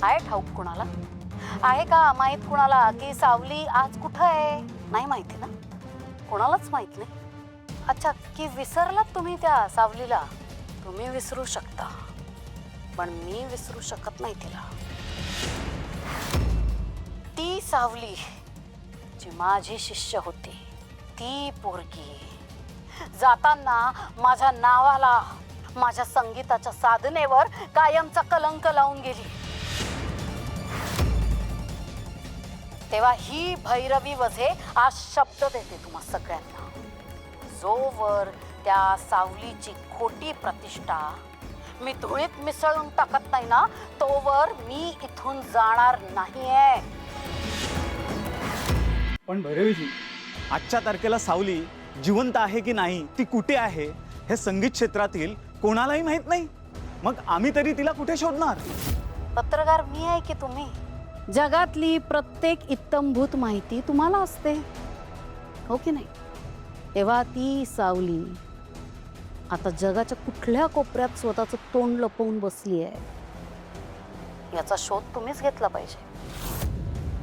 आहे ठाऊक कुणाला? आहे का माहित कुणाला की सावली आज कुठं आहे? नाही माहिती ना, कोणालाच माहित नाही. अच्छा, की विसरलात तुम्ही त्या सावलीला? तुम्ही विसरू शकता, पण मी विसरू शकत नाही तिला. ती सावली जी माझी शिष्य होती, ती पोरगी जाताना माझ्या नावाला, माझ्या संगीताच्या साधनेवर कायमचा कलंक लावून गेली. तेव्हा ही भैरवी वझे आज शब्द देते तुम्हा सगळ्यांना, जोवर त्या सावलीची खोटी प्रतिष्ठा मी धुळीत मिसळून टाकत नाही ना, तोवर मी इथून जाणार नाहीये. पण भैरवीजी, आजच्या तारखेला सावली जिवंत आहे की नाही, ती कुठे आहे हे संगीत क्षेत्रातील कोणालाही माहित नाही. मग आम्ही तरी तिला कुठे शोधणार? पत्रकार मी आहे की तुम्ही? जगातली प्रत्येक इत्तमभूत माहिती तुम्हाला असते, हो की नाही? तेव्हा ती सावली आता जगाच्या कुठल्या कोपऱ्यात स्वतःचं तोंड लपवून बसली आहे, याचा शोध तुम्हीच घेतला पाहिजे.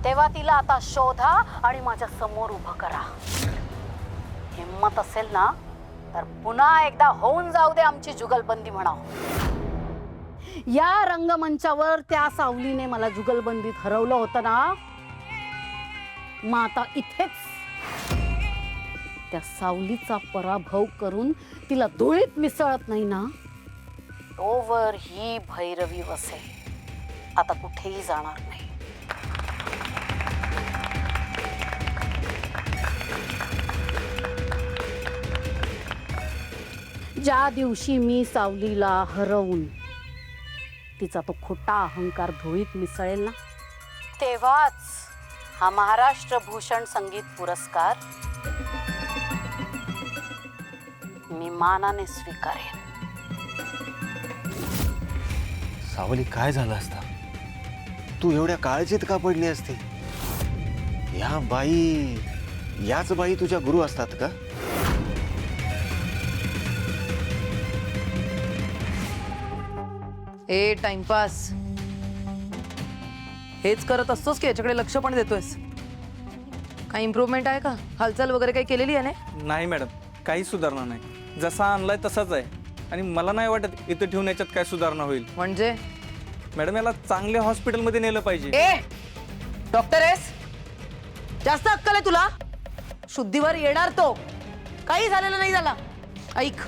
तेव्हा तिला आता शोधा आणि माझ्या समोर उभं करा. हिम्मत असेल ना तर पुन्हा एकदा होऊन जाऊ दे आमची जुगलबंदी म्हणाव. या रंगमंचावर त्या सावलीने मला जुगलबंदीत हरवलं होतं ना, मग आता इथेच त्या सावलीचा पराभव करून तिला धुळीत मिसळत नाही ना, तोवर ही भैरवी वसे आता कुठेही जाणार नाही. ज्या दिवशी मी सावलीला हरवून तिचा तो खोटा अहंकार धुळीत मिसळेल ना, तेव्हाच हा महाराष्ट्र भूषण संगीत पुरस्कार मी मानाने स्वीकारेन. सावली, काय झालं असता? तू एवढ्या काळजीत का पडली असती? याच बाई तुझ्या गुरु असतात का? ए टाइमपास हेच करत असतोस की याच्याकडे लक्ष पण देतोयस? काही इम्प्रूव्हमेंट आहे का? हालचाल वगैरे काही केलेली आहे ना? नाही मॅडम, काही सुधारणा नाही. जसा आणलाय तसाच आहे. आणि मला नाही वाटत इथं ठेवून याच्यात काय सुधारणा होईल. म्हणजे मॅडम, याला चांगल्या हॉस्पिटलमध्ये नेलं पाहिजे. ए डॉक्टर आहेस? जास्त अक्कल आहे तुला? शुद्धीवर येणार तो, काही झालेलं नाही झाला. ऐक,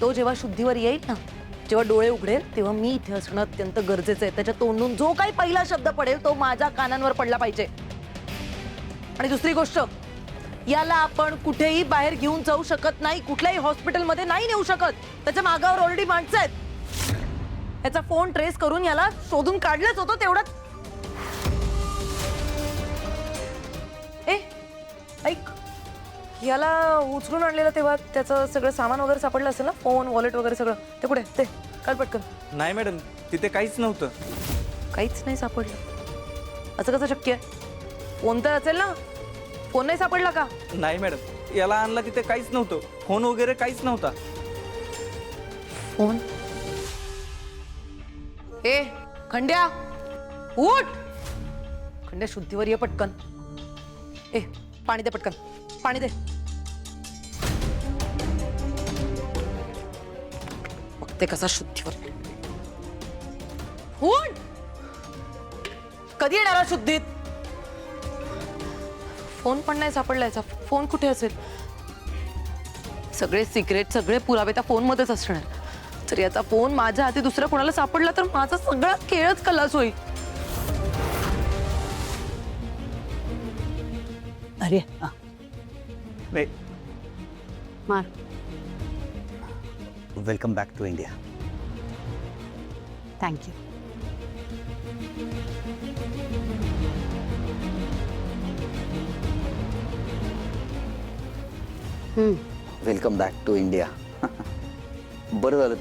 तो जेव्हा शुद्धीवर येईल ना, जेव्हा डोळे उघडेल तेव्हा मी इथे असणं अत्यंत गरजेचं आहे. त्याच्या तोंडून जो काही पहिला शब्द पडेल तो माझ्या कानांवर पडला पाहिजे. आणि दुसरी गोष्ट, याला आपण कुठेही बाहेर घेऊन जाऊ शकत नाही, कुठल्याही हॉस्पिटलमध्ये नाही नेऊ शकत. त्याच्या मागावर ऑलरेडी माणसं आहेत. याचा फोन ट्रेस करून याला शोधून काढलंच होतं तेवढं. ए ऐक, याला उचलून आणलेलं तेव्हा त्याचं सगळं सामान वगैरे सापडलं असेल ना, फोन वॉलेट वगैरे सगळं, ते कुठे? ते काल पटकन. नाही मॅडम, तिथे काहीच नव्हतं. काहीच नाही सापडलं? असं कसं शक्य आहे? फोन तर असेल ना? फोन नाही सापडला का? नाही मॅडम, याला आणला तिथे काहीच नव्हतं. फोन वगैरे काहीच नव्हता. फोन? ए खंड्या, उठ! खंड्या, शुद्धीवर ये पटकन. ए पाणी दे पटकन, पाणी दे. बघते कसा शुद्धीवर. उठ! कधी येणार आहे शुद्धीत? फोन पण नाही सापडला याचा. फोन कुठे असेल? सगळे सिक्रेट, सगळे पुरावे त्या फोन मध्येच असणार. जर याचा फोन माझ्या हाती दुसऱ्या कोणाला सापडला तर माझा सगळा खेळच खलास होईल. अरे नाही. मार. Welcome back to India. Thank you. Welcome back to India. बरं झालं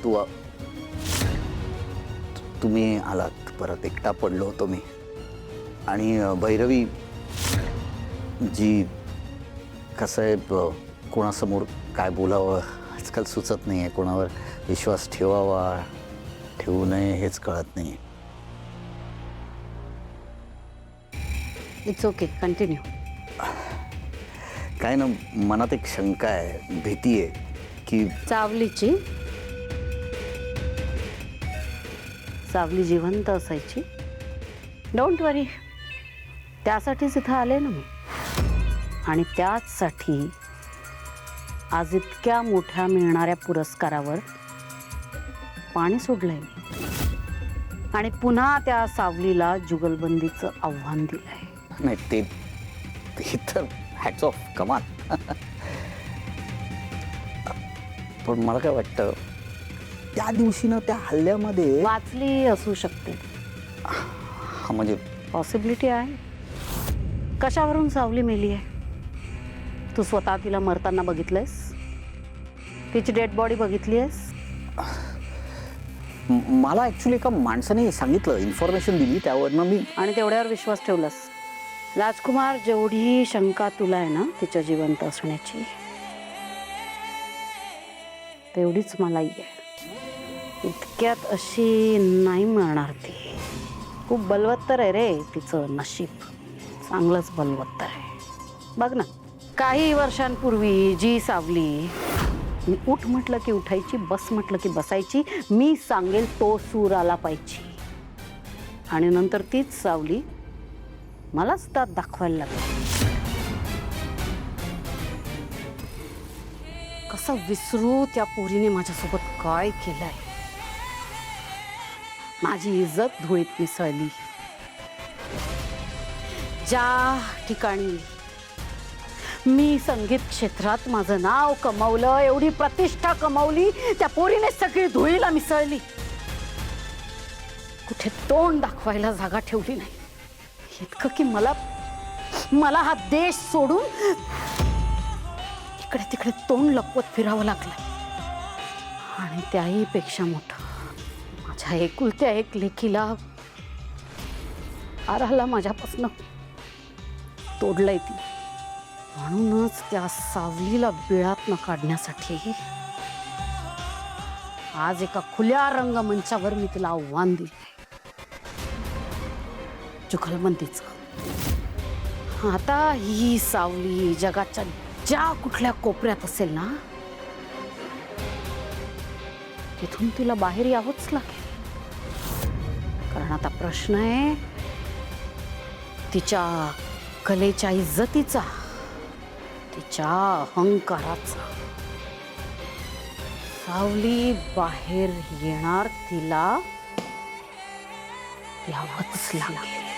तुम्ही आलात. परत एकटा पडलो होतो मी. आणि भैरवी जी, कसं आहे, कोणासमोर काय बोलावं आजकाल सुचत नाही आहे. कोणावर विश्वास ठेवावा ठेवू नये हेच कळत नाही. It's okay, continue. काय ना, मनात एक शंका आहे, भीती आहे की सावलीची सावली जिवंत असायची. डोंट वरी, त्यासाठीच इथं आले ना मी. आणि त्याचसाठी आज इतक्या मोठ्या मिळणाऱ्या पुरस्कारावर पाणी सोडलंय मी. आणि पुन्हा त्या सावलीला जुगलबंदीचं आव्हान दिलंय. नाही, ते तर हॅट्स ऑफ, कमाल. पण मला काय वाटतं, त्या दिवशी ना त्या हल्ल्यामध्ये वाचली असू शकते, हा म्हणजे पॉसिबिलिटी आहे. कशावरून सावली मेली आहे? तू स्वतः तिला मरताना बघितलंयस? तिची डेड बॉडी बघितली आहेस? मला ॲक्च्युली एका माणसाने सांगितलं, इन्फॉर्मेशन दिली, त्यावरनं मी आणि तेवढ्यावर विश्वास ठेवलास. राजकुमार, जेवढी शंका तुला आहे ना तिच्या जिवंत असण्याची, तेवढीच मलाही आहे. इतक्यात अशी नाही मिळणार ती. खूप बलवत्तर आहे रे तिचं नशीब, चांगलंच बलवत्तर आहे. बघ ना, काही वर्षांपूर्वी जी सावली मी उठ म्हटलं की उठायची, बस म्हटलं की बसायची, मी सांगेल तो सूर आला पाहिजे, आणि नंतर तीच सावली मलाच दात दाखवायला लागली. कसं विसरू त्या पोरीने माझ्यासोबत काय केलंय. माझी इज्जत धुळीत मिसळली. ज्या ठिकाणी मी संगीत क्षेत्रात माझं नाव कमावलं, एवढी प्रतिष्ठा कमावली, त्या पोरीने सगळी धुळीला मिसळली. कुठे तोंड दाखवायला जागा ठेवली नाही. इतकं की मला हा देश सोडून इकडे तिकडे तोंड लपवत फिरावं लागलं. आणि त्याही पेक्षा मोठं, माझ्या एकुलत्या एक लेकीला आराला माझ्यापासून तोडलंय ती. म्हणूनच त्या सावलीला बिळातनं काढण्यासाठी आज एका खुल्या रंगमंचावर मी तिला आव्हान दिलंय, जुगलबंदीचं. आता ही सावली जगाच्या ज्या कुठल्या कोपऱ्यात असेल ना, तिथून तिला बाहेर यावंच लागेल. कारण आता प्रश्न आहे तिच्या कलेच्या इज्जतीचा, तिच्या अहंकाराचा. सावली बाहेर येणार, तिला यावंच लागेल.